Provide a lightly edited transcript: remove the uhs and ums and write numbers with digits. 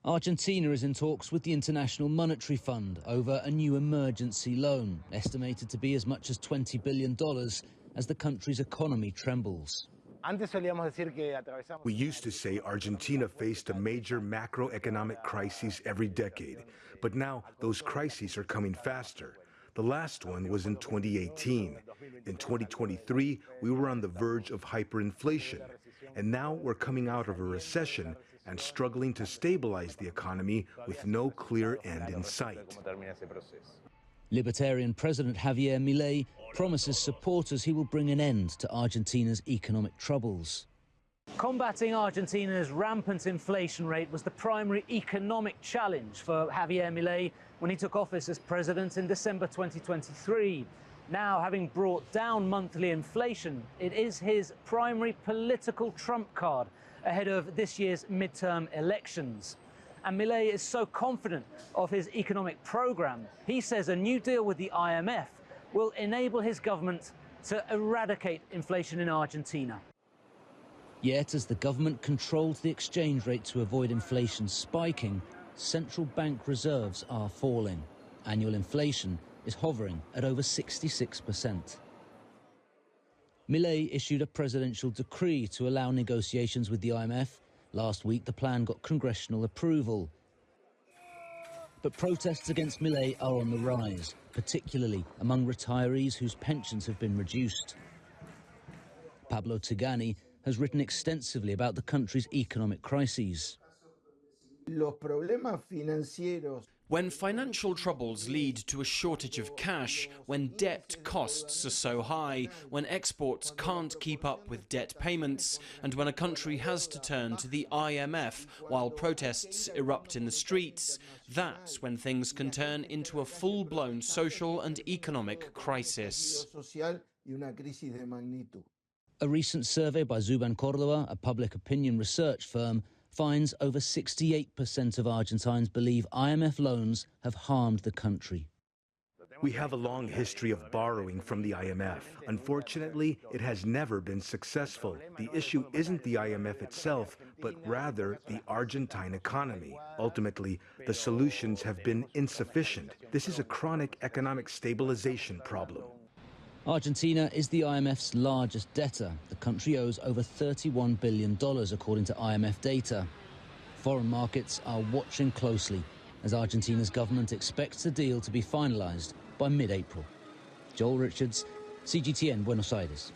Argentina is in talks with the International Monetary Fund over a new emergency loan, estimated to be as much as $20 billion as the country's economy trembles. We used to say Argentina faced a major macroeconomic crisis every decade, but now those crises are coming faster. The last one was in 2018. In 2023, we were on the verge of hyperinflation, and now we're coming out of a recession and struggling to stabilize the economy with no clear end in sight. Libertarian President Javier Milei promises supporters he will bring an end to Argentina's economic troubles. Combating Argentina's rampant inflation rate was the primary economic challenge for Javier Milei when he took office as president in December 2023. Now, having brought down monthly inflation, it is his primary political trump card ahead of this year's midterm elections. And Milei is so confident of his economic program, he says a new deal with the IMF will enable his government to eradicate inflation in Argentina. Yet, as the government controls the exchange rate to avoid inflation spiking, central bank reserves are falling. Annual inflation is hovering at over 66%. Milei issued a presidential decree to allow negotiations with the IMF. Last week, the plan got congressional approval. But protests against Milei are on the rise, particularly among retirees whose pensions have been reduced. Pablo Tigani has written extensively about the country's economic crises. When financial troubles lead to a shortage of cash, when debt costs are so high, when exports can't keep up with debt payments, and when a country has to turn to the IMF while protests erupt in the streets, that's when things can turn into a full-blown social and economic crisis. A recent survey by Zuban Córdoba, a public opinion research firm, finds over 68% of Argentines believe IMF loans have harmed the country. We have a long history of borrowing from the IMF. Unfortunately, it has never been successful. The issue isn't the IMF itself, but rather the Argentine economy. Ultimately, the solutions have been insufficient. This is a chronic economic stabilization problem. Argentina is the IMF's largest debtor. The country owes over $31 billion, according to IMF data. Foreign markets are watching closely as Argentina's government expects the deal to be finalized by mid-April. Joel Richards, CGTN, Buenos Aires.